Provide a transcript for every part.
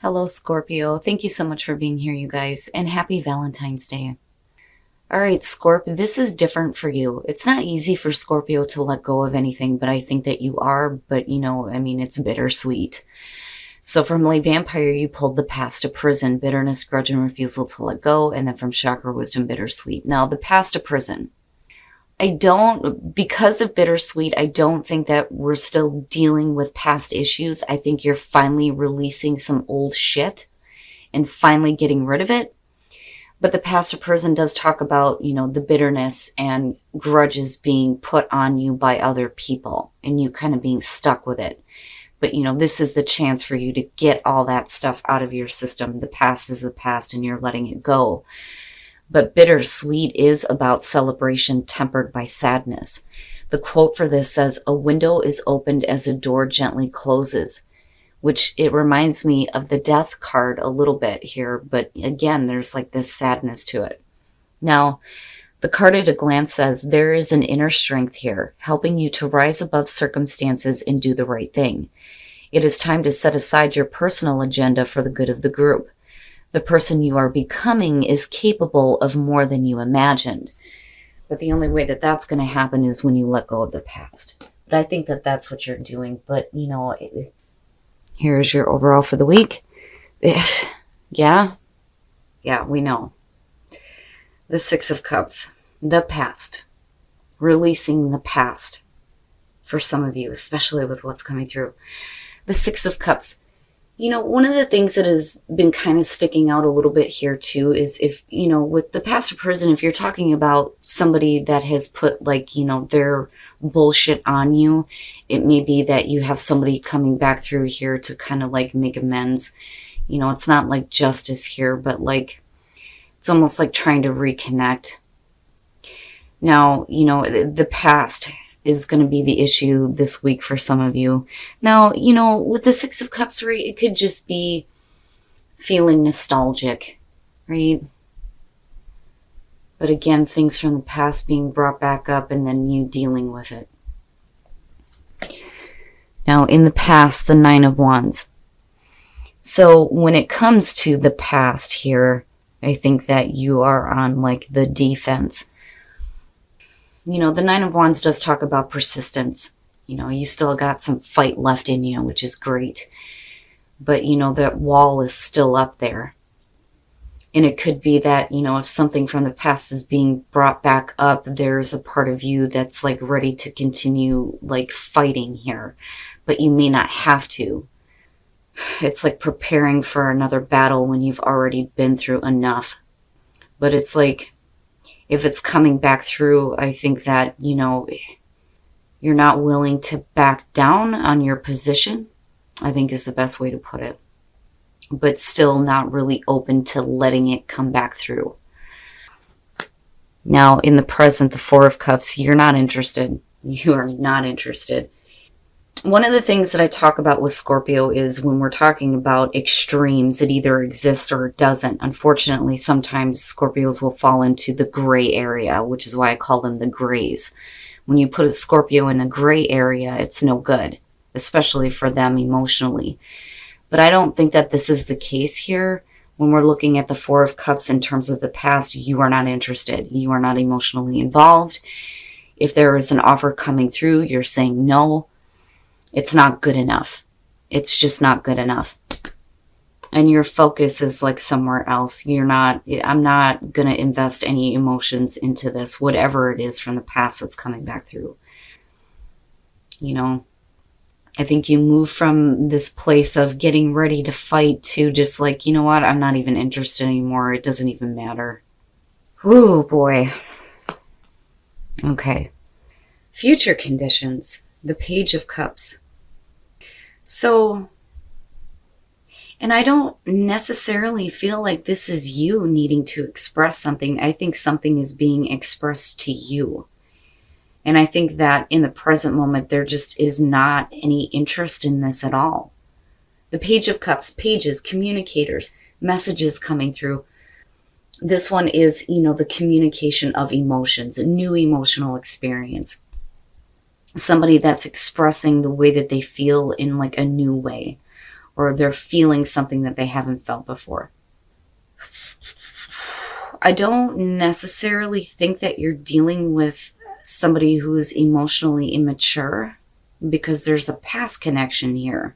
Hello, Scorpio. Thank you so much for being here, you guys, and happy Valentine's Day. All right, Scorp, this is different for you. It's not easy for Scorpio to let go of anything, but I think that you are, but it's bittersweet. So from Lay Vampire, you pulled the past to prison, bitterness, grudge, and refusal to let go, and then from Chakra Wisdom, bittersweet. Now, the past to prison. Because of bittersweet, I don't think that we're still dealing with past issues. I think you're finally releasing some old shit and finally getting rid of it. But the past to prison does talk about, the bitterness and grudges being put on you by other people and you kind of being stuck with it. But, this is the chance for you to get all that stuff out of your system. The past is the past and you're letting it go. But bittersweet is about celebration tempered by sadness. The quote for this says, "A window is opened as a door gently closes," which it reminds me of the death card a little bit here. But again, there's like this sadness to it. Now, the card at a glance says, there is an inner strength here, helping you to rise above circumstances and do the right thing. It is time to set aside your personal agenda for the good of the group. The person you are becoming is capable of more than you imagined. But the only way that that's going to happen is when you let go of the past. But I think that that's what you're doing. But, here's your overall for the week. Yeah, we know. The Six of Cups, the past, releasing the past for some of you, especially with what's coming through. The Six of Cups. One of the things that has been kind of sticking out a little bit here too is if, with the past of prison, if you're talking about somebody that has put their bullshit on you, it may be that you have somebody coming back through here to kind of make amends. It's not like justice here, but it's almost like trying to reconnect. Now, the past is going to be the issue this week for some of you. Now, with the Six of Cups, right, it could just be feeling nostalgic, right? But again, things from the past being brought back up and then you dealing with it. Now, in the past, the Nine of Wands. So when it comes to the past here, I think that you are on the defense. The Nine of Wands does talk about persistence. You still got some fight left in you, which is great. But, that wall is still up there. And it could be that, if something from the past is being brought back up, there's a part of you that's ready to continue fighting here. But you may not have to. It's like preparing for another battle when you've already been through enough. But it's if it's coming back through, I think that, you're not willing to back down on your position, I think is the best way to put it. But still not really open to letting it come back through. Now, in the present, the Four of Cups, you're not interested. You are not interested. One of the things that I talk about with Scorpio is when we're talking about extremes, it either exists or it doesn't. Unfortunately, sometimes Scorpios will fall into the gray area, which is why I call them the grays. When you put a Scorpio in a gray area, it's no good, especially for them emotionally. But I don't think that this is the case here. When we're looking at the Four of Cups in terms of the past, you are not interested. You are not emotionally involved. If there is an offer coming through, you're saying no. It's not good enough. It's just not good enough. And your focus is somewhere else. I'm not going to invest any emotions into this, whatever it is from the past that's coming back through. I think you move from this place of getting ready to fight to just you know what, I'm not even interested anymore. It doesn't even matter. Ooh, boy. Okay. Future conditions. The Page of Cups. So, and I don't necessarily feel like this is you needing to express something. I think something is being expressed to you. And I think that in the present moment, there just is not any interest in this at all. The Page of Cups, pages, communicators, messages coming through. This one is, the communication of emotions, a new emotional experience. Somebody that's expressing the way that they feel in a new way. or they're feeling something that they haven't felt before. I don't necessarily think that you're dealing with somebody who's emotionally immature, because there's a past connection here.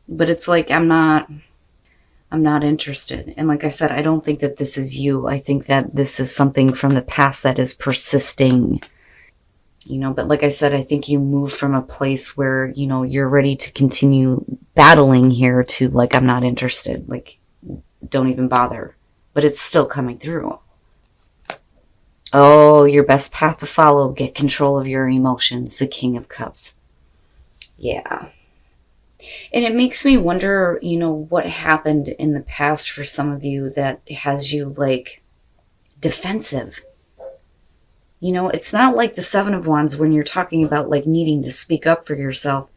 But it's like, I'm not interested. And like I said, I don't think that this is you. I think that this is something from the past that is persisting. But like I said, I think you move from a place where, you're ready to continue battling here to like, I'm not interested. Like, don't even bother. But it's still coming through. Oh, your best path to follow. Get control of your emotions. The King of Cups. Yeah. And it makes me wonder, what happened in the past for some of you that has you like defensive. It's not like the Seven of Wands when you're talking about like needing to speak up for yourself.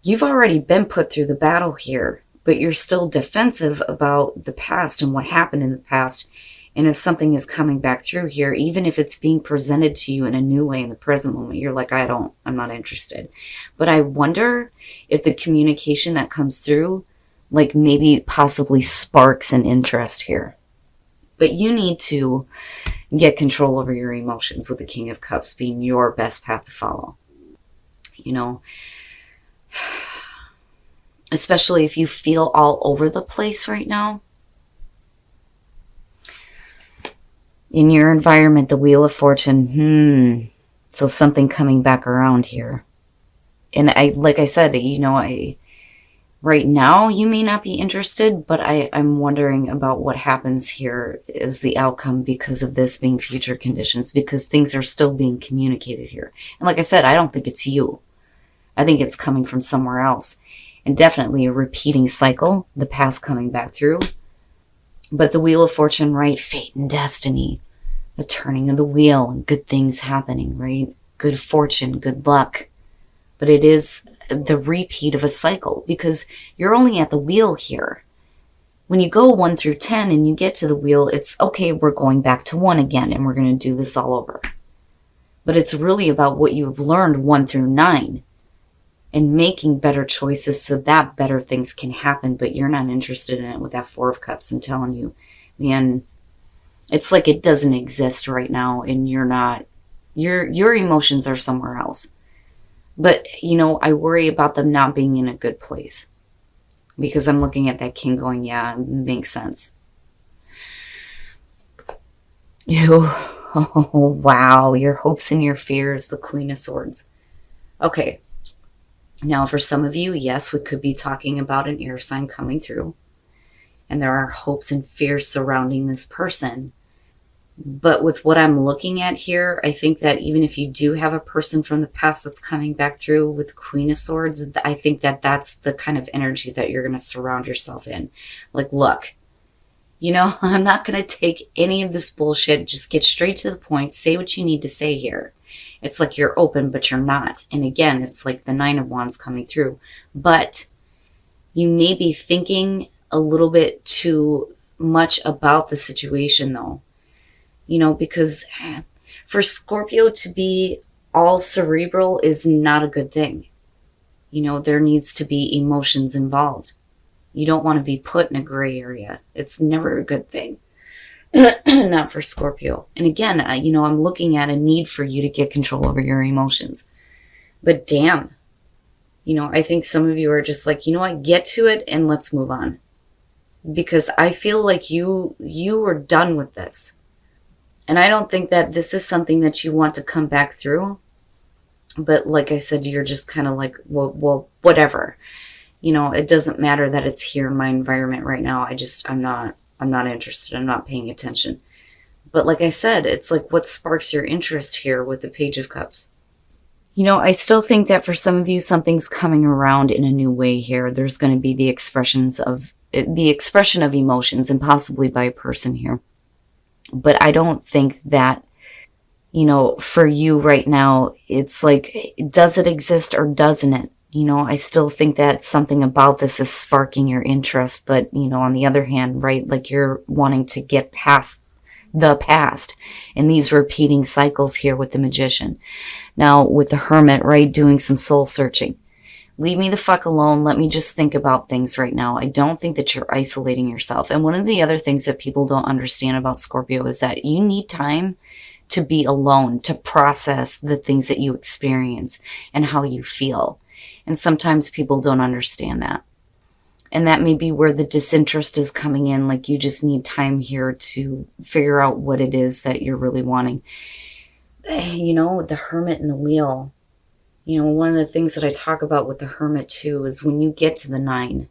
You've already been put through the battle here, but you're still defensive about the past and what happened in the past. And if something is coming back through here, even if it's being presented to you in a new way in the present moment, you're like, I'm not interested. But I wonder if the communication that comes through, like maybe possibly sparks an interest here. But you need to get control over your emotions with the King of Cups being your best path to follow. Especially if you feel all over the place right now. In your environment, the Wheel of Fortune, so something coming back around here. And like I said, right now you may not be interested, but I'm wondering about what happens here is the outcome because of this being future conditions, because things are still being communicated here. And like I said, I don't think it's you. I think it's coming from somewhere else. And definitely a repeating cycle, the past coming back through. But the Wheel of Fortune, right? Fate and destiny, the turning of the wheel and good things happening, right? Good fortune, good luck. But it is the repeat of a cycle because you're only at the wheel here. When you go 1 through 10 and you get to the wheel, it's okay, we're going back to 1 again and we're going to do this all over. But it's really about what you've learned 1 through 9 and making better choices so that better things can happen, but you're not interested in it with that 4 of Cups. I'm telling you, man, it's like it doesn't exist right now and you're not, your emotions are somewhere else. But, I worry about them not being in a good place because I'm looking at that King going, yeah, it makes sense. Ew. Oh, wow. Your hopes and your fears, the Queen of Swords. Okay. Now, for some of you, yes, we could be talking about an air sign coming through. And there are hopes and fears surrounding this person. But with what I'm looking at here, I think that even if you do have a person from the past that's coming back through with the Queen of Swords, I think that that's the kind of energy that you're going to surround yourself in. Like, look, I'm not going to take any of this bullshit. Just get straight to the point. Say what you need to say here. It's like you're open, but you're not. And again, it's like the 9 of Wands coming through. But you may be thinking a little bit too much about the situation, though. Because for Scorpio to be all cerebral is not a good thing. There needs to be emotions involved. You don't want to be put in a gray area. It's never a good thing. Not for Scorpio. And again, I'm looking at a need for you to get control over your emotions. But damn, I think some of you are just like, what, get to it and let's move on. Because I feel like you are done with this. And I don't think that this is something that you want to come back through. But like I said, you're just kind of like, well, whatever. It doesn't matter that it's here in my environment right now. I'm not interested. I'm not paying attention. But like I said, it's like what sparks your interest here with the Page of Cups. I still think that for some of you, something's coming around in a new way here. There's going to be the expression of emotions and possibly by a person here. But I don't think that, for you right now, it's like, does it exist or doesn't it? I still think that something about this is sparking your interest. But, on the other hand, right, like you're wanting to get past the past and these repeating cycles here with the Magician. Now, with the Hermit, right, doing some soul searching. Leave me the fuck alone. Let me just think about things right now. I don't think that you're isolating yourself. And one of the other things that people don't understand about Scorpio is that you need time to be alone, to process the things that you experience and how you feel. And sometimes people don't understand that. And that may be where the disinterest is coming in. Like, you just need time here to figure out what it is that you're really wanting. You know, the Hermit and the Wheel. You know, one of the things that I talk about with the Hermit too is when you get to the 9,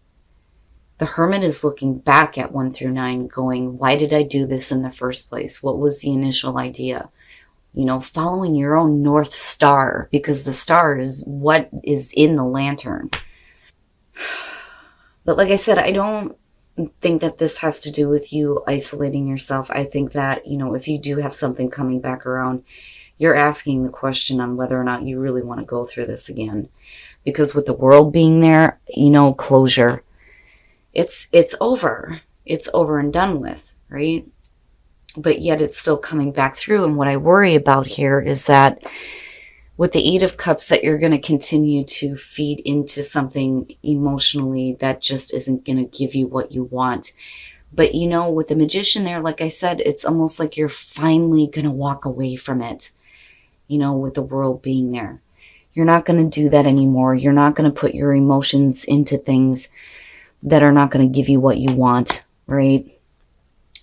the Hermit is looking back at 1 through 9 going, why did I do this in the first place? What was the initial idea? You know, following your own North Star, because the star is what is in the lantern. But like I said, I don't think that this has to do with you isolating yourself. I think that, you know, if you do have something coming back around, you're asking the question on whether or not you really want to go through this again. Because with the World being there, you know, closure. It's over. It's over and done with, right? But yet it's still coming back through. And what I worry about here is that with the 8 of Cups, that you're going to continue to feed into something emotionally that just isn't going to give you what you want. But, you know, with the Magician there, like I said, it's almost like you're finally going to walk away from it, you know, with the World being there. You're not going to do that anymore. You're not going to put your emotions into things that are not going to give you what you want, right?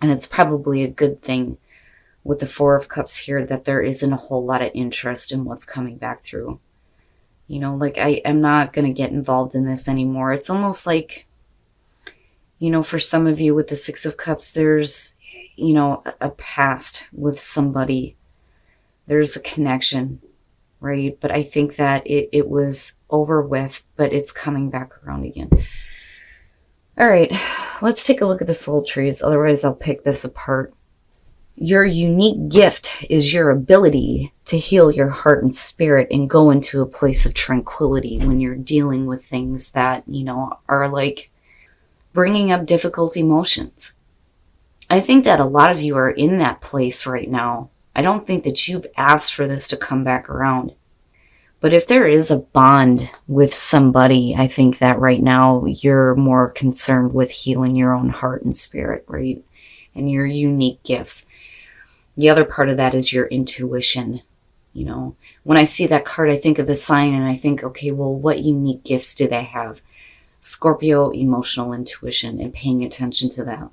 And it's probably a good thing with the 4 of Cups here that there isn't a whole lot of interest in what's coming back through. You know, like, I'm not going to get involved in this anymore. It's almost like, you know, for some of you with the 6 of Cups, there's, you know, a past with somebody. There's a connection, right? But I think that it was over with, but it's coming back around again. All right, let's take a look at the soul trees. Otherwise, I'll pick this apart. Your unique gift is your ability to heal your heart and spirit and go into a place of tranquility when you're dealing with things that, you know, are like bringing up difficult emotions. I think that a lot of you are in that place right now. I don't think that you've asked for this to come back around. But if there is a bond with somebody, I think that right now you're more concerned with healing your own heart and spirit, right? And your unique gifts. The other part of that is your intuition. You know, when I see that card, I think of the sign and I think, okay, well, what unique gifts do they have? Scorpio, emotional intuition, and paying attention to that.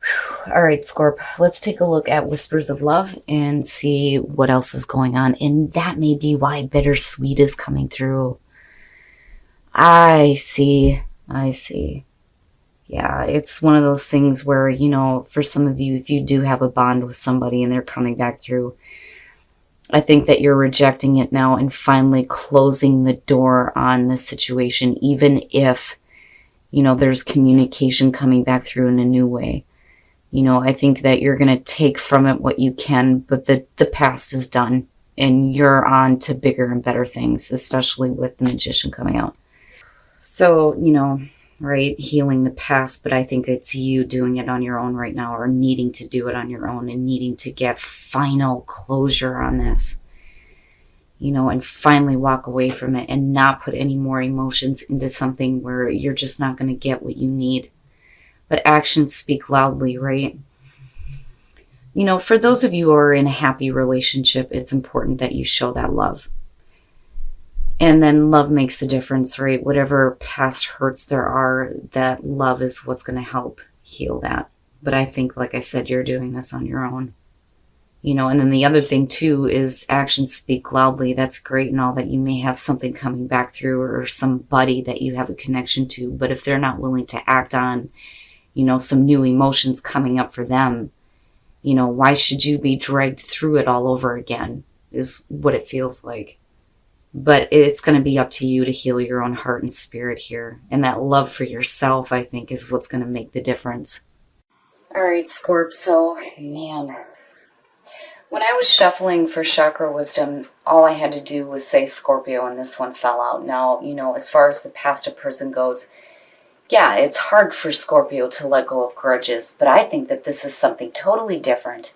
Whew. All right, Scorp, let's take a look at Whispers of Love and see what else is going on. And that may be why Bittersweet is coming through. I see. Yeah, it's one of those things where, you know, for some of you, if you do have a bond with somebody and they're coming back through, I think that you're rejecting it now and finally closing the door on this situation, even if, you know, there's communication coming back through in a new way. You know, I think that you're going to take from it what you can, but the past is done and you're on to bigger and better things, especially with the Magician coming out. So, you know, right, healing the past, but I think it's you doing it on your own right now, or needing to do it on your own and needing to get final closure on this, you know, and finally walk away from it and not put any more emotions into something where you're just not going to get what you need. But actions speak loudly, right? You know, for those of you who are in a happy relationship, it's important that you show that love. And then love makes the difference, right? Whatever past hurts there are, that love is what's going to help heal that. But I think, like I said, you're doing this on your own. You know, and then the other thing too is actions speak loudly. That's great and all that you may have something coming back through or somebody that you have a connection to. But if they're not willing to act on, you know, some new emotions coming up for them, you know, why should you be dragged through it all over again is what it feels like. But it's going to be up to you to heal your own heart and spirit here. And that love for yourself, I think, is what's going to make the difference. All right, Scorp. So, man, when I was shuffling for chakra wisdom, all I had to do was say Scorpio, and this one fell out. Now, you know, as far as the past a person goes, yeah, it's hard for Scorpio to let go of grudges, but I think that this is something totally different.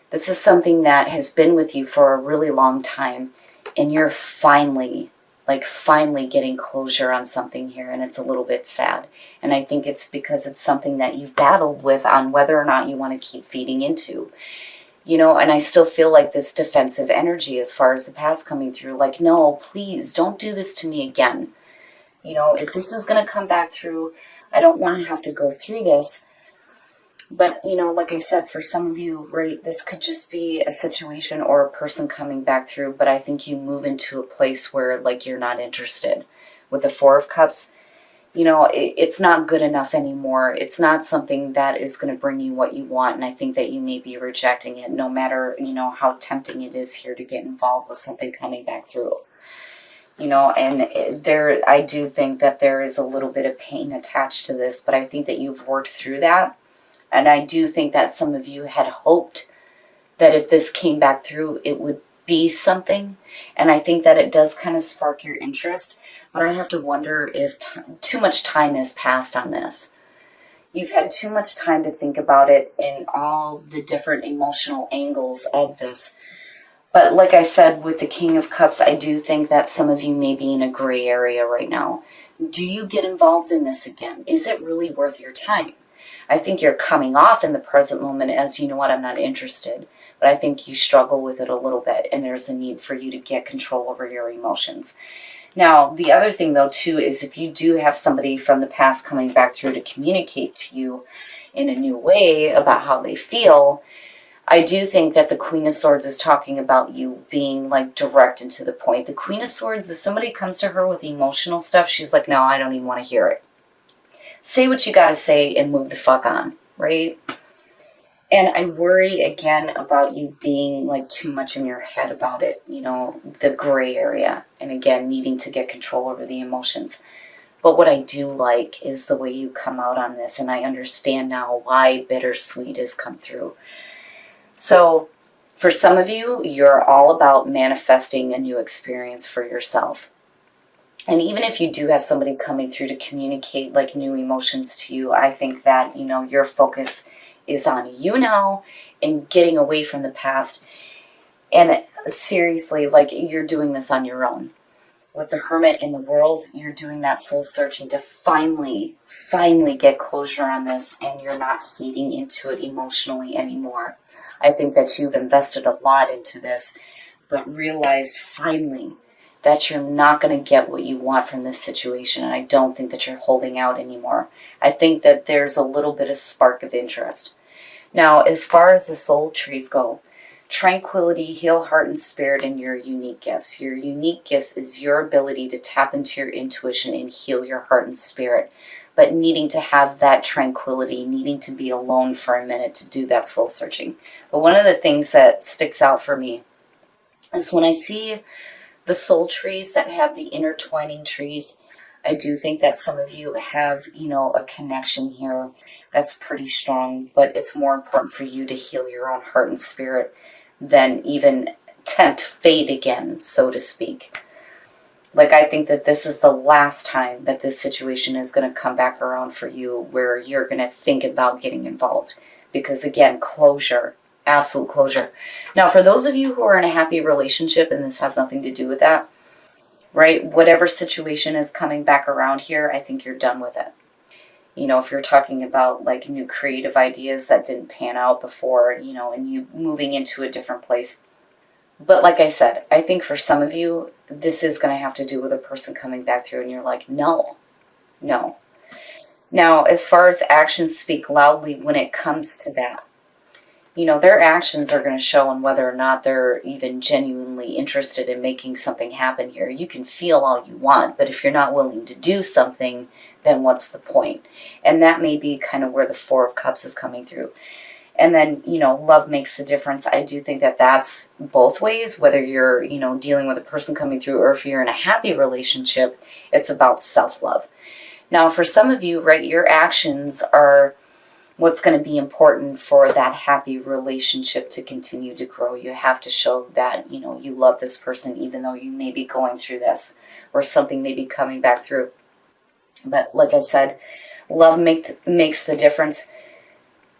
This is something that has been with you for a really long time. And you're finally like finally getting closure on something here, and it's a little bit sad. And I think it's because it's something that you've battled with on whether or not you want to keep feeding into. You know, and I still feel like this defensive energy as far as the past coming through, like, no, please don't do this to me again. You know, if this is going to come back through, I don't want to have to go through this. But, you know, like I said, for some of you, right, this could just be a situation or a person coming back through, but I think you move into a place where, like, you're not interested. With the Four of Cups, you know, it's not good enough anymore. It's not something that is going to bring you what you want, and I think that you may be rejecting it, no matter, you know, how tempting it is here to get involved with something coming back through. You know, and I do think that there is a little bit of pain attached to this, but I think that you've worked through that. And I do think that some of you had hoped that if this came back through, it would be something. And I think that it does kind of spark your interest. But I have to wonder if too much time has passed on this. You've had too much time to think about it in all the different emotional angles of this. But like I said, with the King of Cups, I do think that some of you may be in a gray area right now. Do you get involved in this again? Is it really worth your time? I think you're coming off in the present moment as, you know what, I'm not interested. But I think you struggle with it a little bit, and there's a need for you to get control over your emotions. Now, the other thing, though, too, is if you do have somebody from the past coming back through to communicate to you in a new way about how they feel, I do think that the Queen of Swords is talking about you being, like, direct and to the point. The Queen of Swords, if somebody comes to her with emotional stuff, she's like, no, I don't even want to hear it. Say what you gotta say and move the fuck on, right? And I worry again about you being like too much in your head about it, you know, the gray area. And again, needing to get control over the emotions. But what I do like is the way you come out on this. And I understand now why bittersweet has come through. So for some of you, you're all about manifesting a new experience for yourself. And even if you do have somebody coming through to communicate like new emotions to you, I think that, you know, your focus is on you now and getting away from the past. And seriously, like, you're doing this on your own. With the Hermit in the World, you're doing that soul searching to finally get closure on this, and you're not feeding into it emotionally anymore. I think that you've invested a lot into this, but realized finally that you're not going to get what you want from this situation. And I don't think that you're holding out anymore. I think that there's a little bit of spark of interest. Now, as far as the soul trees go, tranquility, heal heart and spirit, and your unique gifts. Your unique gifts is your ability to tap into your intuition and heal your heart and spirit. But needing to have that tranquility, needing to be alone for a minute to do that soul searching. But one of the things that sticks out for me is when I see the soul trees that have the intertwining trees, I do think that some of you have, you know, a connection here that's pretty strong, but it's more important for you to heal your own heart and spirit than even tempt fate again, so to speak. Like, I think that this is the last time that this situation is going to come back around for you where you're going to think about getting involved. Because again, closure. Absolute closure. Now, for those of you who are in a happy relationship, and this has nothing to do with that, right? Whatever situation is coming back around here, I think you're done with it. You know, if you're talking about like new creative ideas that didn't pan out before, you know, and you moving into a different place. But like I said, I think for some of you, this is going to have to do with a person coming back through and you're like, no. Now, as far as actions speak loudly when it comes to that, you know, their actions are going to show on whether or not they're even genuinely interested in making something happen here. You can feel all you want, but if you're not willing to do something, then what's the point? And that may be kind of where the Four of Cups is coming through. And then, you know, love makes the difference. I do think that that's both ways, whether you're, you know, dealing with a person coming through or if you're in a happy relationship, it's about self-love. Now, for some of you, right, your actions are what's going to be important for that happy relationship to continue to grow. You have to show that, you know, you love this person even though you may be going through this or something may be coming back through. But like I said, love makes the difference.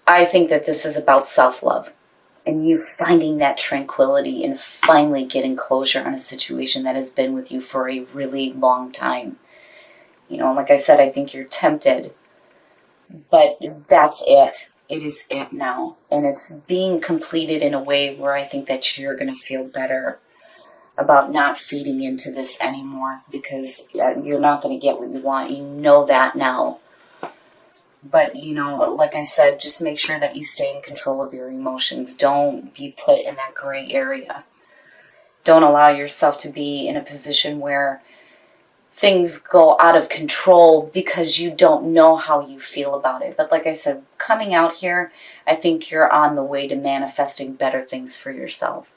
I think that this is about self-love. and you finding that tranquility and finally getting closure on a situation that has been with you for a really long time. You know, like I said, I think you're tempted, but that's it. It is it now. And it's being completed in a way where I think that you're going to feel better about not feeding into this anymore, because you're not going to get what you want. You know that now. But, you know, like I said, just make sure that you stay in control of your emotions. Don't be put in that gray area. Don't allow yourself to be in a position where things go out of control because you don't know how you feel about it. But like I said, coming out here, I think you're on the way to manifesting better things for yourself.